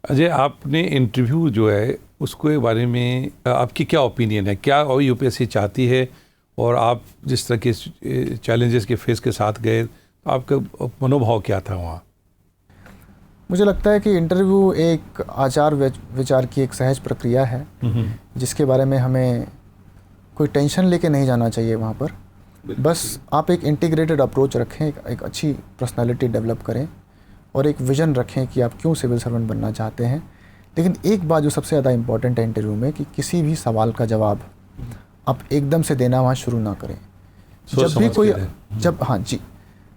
अजय, आपने इंटरव्यू जो है उसके बारे में आपकी क्या ओपिनियन है? क्या यूपीएससी चाहती है और आप जिस तरह के चैलेंजेस के फेस के साथ गए, आपका मनोभाव क्या था वहाँ? मुझे लगता है कि इंटरव्यू एक आचार विचार की एक सहज प्रक्रिया है जिसके बारे में हमें कोई टेंशन लेके नहीं जाना चाहिए वहाँ पर। बस आप एक इंटीग्रेटेड अप्रोच रखें, एक अच्छी पर्सनालिटी डेवलप करें और एक विज़न रखें कि आप क्यों सिविल सर्वेंट बनना चाहते हैं। लेकिन एक बात जो सबसे ज़्यादा इम्पॉर्टेंट है इंटरव्यू में, कि किसी भी सवाल का जवाब आप एकदम से देना वहाँ शुरू ना करें।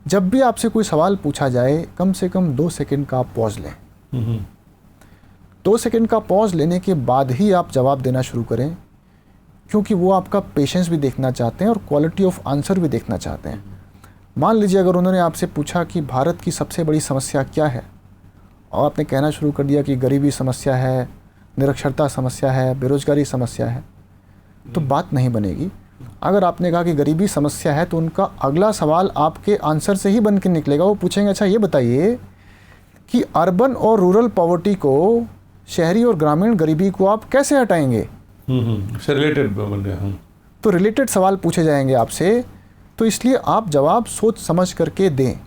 जब भी आपसे कोई सवाल पूछा जाए, कम से कम 2 सेकंड का आप पॉज लें। 2 सेकंड का पॉज लेने के बाद ही आप जवाब देना शुरू करें, क्योंकि वो आपका पेशेंस भी देखना चाहते हैं और क्वालिटी ऑफ आंसर भी देखना चाहते हैं। मान लीजिए अगर उन्होंने आपसे पूछा कि भारत की सबसे बड़ी समस्या क्या है और आपने कहना शुरू कर दिया कि गरीबी समस्या है, निरक्षरता समस्या है, बेरोजगारी समस्या है, तो बात नहीं बनेगी। अगर आपने कहा कि गरीबी समस्या है तो उनका अगला सवाल आपके आंसर से ही बन के निकलेगा। वो पूछेंगे, अच्छा ये बताइए कि अर्बन और रूरल पॉवर्टी को, शहरी और ग्रामीण गरीबी को आप कैसे हटाएंगे? रिलेटेड बन रहे हैं। तो रिलेटेड सवाल पूछे जाएंगे आपसे, तो इसलिए आप जवाब सोच समझ करके दें।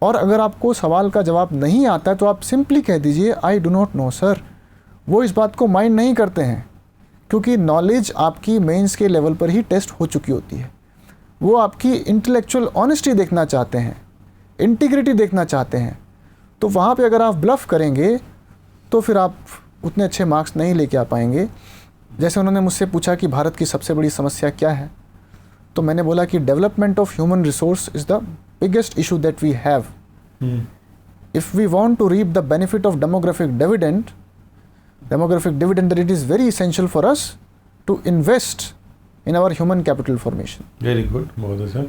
और अगर आपको सवाल का जवाब नहीं आता है तो आप सिंपली कह दीजिए, I do not know sir. वो इस बात को माइंड नहीं करते हैं, क्योंकि नॉलेज आपकी मेंस के लेवल पर ही टेस्ट हो चुकी होती है। वो आपकी इंटेलेक्चुअल ऑनेस्टी देखना चाहते हैं, इंटीग्रिटी देखना चाहते हैं। तो वहाँ पे अगर आप ब्लफ करेंगे तो फिर आप उतने अच्छे मार्क्स नहीं लेके आ पाएंगे। जैसे उन्होंने मुझसे पूछा कि भारत की सबसे बड़ी समस्या क्या है, तो मैंने बोला कि development of human resource is the biggest issue that we have. If we want to reap the benefit of demographic dividend, that it is very essential for us to invest in our human capital formation. Very good, बहुत अच्छा।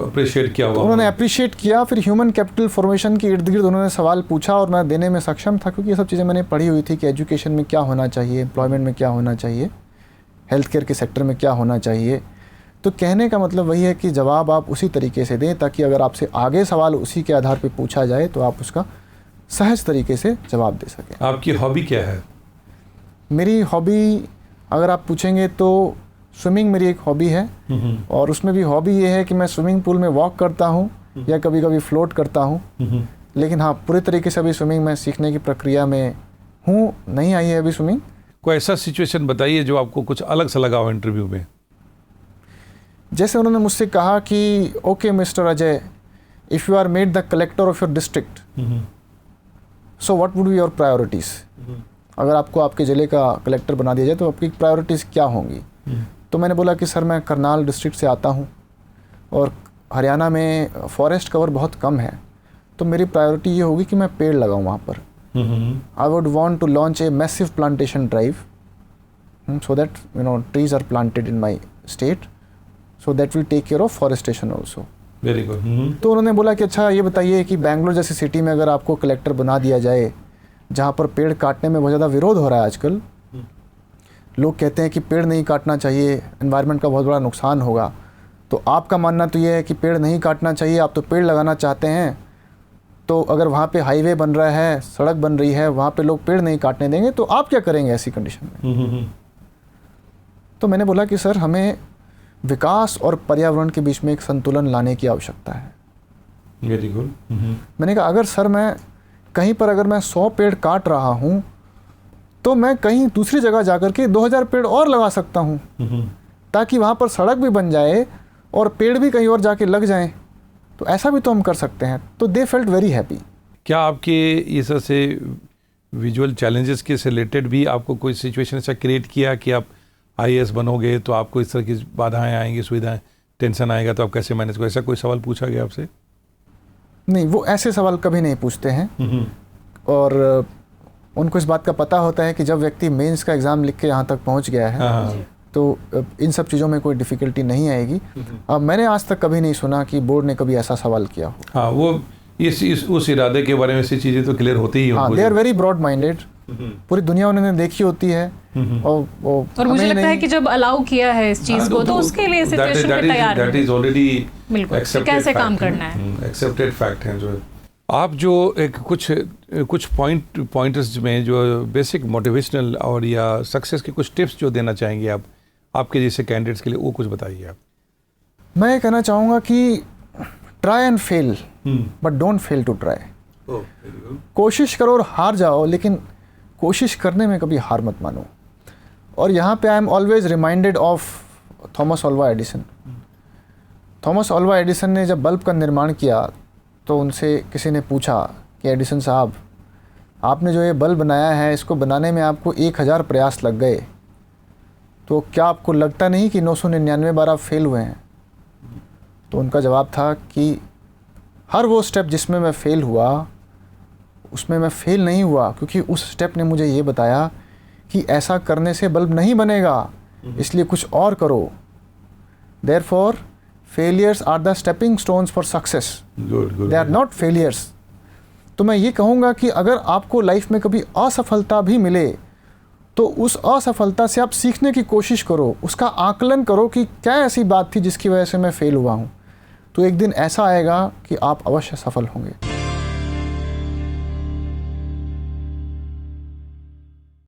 Appreciate किया हुआ। उन्होंने appreciate किया। फिर human capital formation के इर्द गिर्द उन्होंने सवाल पूछा और मैं देने में सक्षम था, क्योंकि ये सब चीज़ें मैंने पढ़ी हुई थी कि एजुकेशन में क्या होना चाहिए, एम्प्लॉयमेंट में क्या होना चाहिए, हेल्थ केयर के सेक्टर में क्या होना चाहिए। तो कहने का मतलब वही है कि जवाब आप उसी तरीके से दें ताकि अगर आपसे आगे सवाल उसी के आधार पर पूछा जाए तो आप उसका सहज तरीके से जवाब दे सकें। आपकी हॉबी क्या है? मेरी हॉबी अगर आप पूछेंगे तो स्विमिंग मेरी एक हॉबी है, और उसमें भी हॉबी ये है कि मैं स्विमिंग पूल में वॉक करता हूँ या कभी कभी फ्लोट करता हूँ। लेकिन हाँ, पूरे तरीके से अभी स्विमिंग मैं सीखने की प्रक्रिया में हूँ, नहीं आई है अभी स्विमिंग। कोई ऐसा सिचुएशन बताइए जो आपको कुछ अलग सा लगा हो इंटरव्यू में। जैसे उन्होंने मुझसे कहा कि okay mister Ajay, if you are made the collector of your district, so what would be your priorities. अगर आपको आपके ज़िले का कलेक्टर बना दिया जाए तो आपकी प्रायोरिटीज़ क्या होंगी? तो मैंने बोला कि सर मैं करनाल डिस्ट्रिक्ट से आता हूँ और हरियाणा में फॉरेस्ट कवर बहुत कम है, तो मेरी प्रायोरिटी ये होगी कि मैं पेड़ लगाऊँ वहाँ पर। I would want to launch a massive plantation drive so that trees are planted in my state, so that will take care of forestation also. Very good. तो उन्होंने बोला कि अच्छा ये बताइए कि बैंगलोर जैसी सिटी में अगर आपको कलेक्टर बना दिया जाए, जहाँ पर पेड़ काटने में बहुत ज़्यादा विरोध हो रहा है आजकल, लोग कहते हैं कि पेड़ नहीं काटना चाहिए, एनवायरनमेंट का बहुत बड़ा नुकसान होगा, तो आपका मानना तो ये है कि पेड़ नहीं काटना चाहिए, आप तो पेड़ लगाना चाहते हैं, तो अगर वहाँ पे हाईवे बन रहा है, सड़क बन रही है, वहाँ पे लोग पेड़ नहीं काटने देंगे, तो आप क्या करेंगे ऐसी कंडीशन में? तो मैंने बोला कि सर हमें विकास और पर्यावरण के बीच में एक संतुलन लाने की आवश्यकता है। Very good. मैंने कहा अगर सर मैं कहीं पर अगर मैं 100 पेड़ काट रहा हूँ तो मैं कहीं दूसरी जगह जाकर के 2000 पेड़ और लगा सकता हूँ, ताकि वहाँ पर सड़क भी बन जाए और पेड़ भी कहीं और जाके लग जाएं, तो ऐसा भी तो हम कर सकते हैं। तो दे फेल्ट वेरी हैप्पी। क्या आपके इस तरह से विजुअल चैलेंजेस के से रिलेटेड भी आपको कोई सिचुएशन ऐसा क्रिएट किया कि आप IAS बनोगे तो आपको इस तरह की बाधाएं आएंगी, सुविधाएं, टेंशन आएगा, तो आप कैसे मैनेज करो? ऐसा कोई सवाल पूछा गया आपसे? नहीं, वो ऐसे सवाल कभी नहीं पूछते हैं। और उनको इस बात का पता होता है कि जब व्यक्ति मेंस का एग्ज़ाम लिख के यहाँ तक पहुँच गया है तो इन सब चीज़ों में कोई डिफ़िकल्टी नहीं आएगी। अब मैंने आज तक कभी नहीं सुना कि बोर्ड ने कभी ऐसा सवाल किया हो। हाँ, वो उस इरादे के बारे में ऐसी चीज़ें तो क्लियर होती ही। हाँ, they are very broad minded. पूरी दुनिया उन्होंने देखी होती है। और मुझे लगता है कि जब अलाउ किया है इस चीज़ को, तो उसके लिए सिचुएशन में तैयार है। दैट इज ऑलरेडी बिल्कुल, कैसे काम करना है, एक्सेप्टेड फैक्ट है जो आप जो एक कुछ पॉइंटर्स में जो बेसिक मोटिवेशनल और या सक्सेस के कुछ टिप्स जो देना चाहेंगे आप आपके जैसे कैंडिडेट्स के लिए, वो कुछ बताइए आप। मैं ये कहना चाहूँगा कि try and fail but don't fail to try. कोशिश करो और हार जाओ, लेकिन कोशिश करने में कभी हार मत मानो। और यहाँ पे I am always reminded of Thomas Alva Edison. Thomas Alva Edison ने जब बल्ब का निर्माण किया तो उनसे किसी ने पूछा कि एडिसन साहब, आपने जो ये बल्ब बनाया है, इसको बनाने में आपको 1000 प्रयास लग गए, तो क्या आपको लगता नहीं कि 999 बार आप फेल हुए हैं? तो उनका जवाब था कि हर वो स्टेप जिसमें मैं फेल हुआ, उसमें मैं फेल नहीं हुआ, क्योंकि उस स्टेप ने मुझे ये बताया कि ऐसा करने से बल्ब नहीं बनेगा, इसलिए कुछ और करो। Therefore failures are the stepping stones for success, they are not failures. तो मैं ये कहूँगा कि अगर आपको लाइफ में कभी असफलता भी मिले तो उस असफलता से आप सीखने की कोशिश करो, उसका आकलन करो कि क्या ऐसी बात थी जिसकी वजह से मैं फेल हुआ हूँ। तो एक दिन ऐसा आएगा कि आप अवश्य सफल होंगे।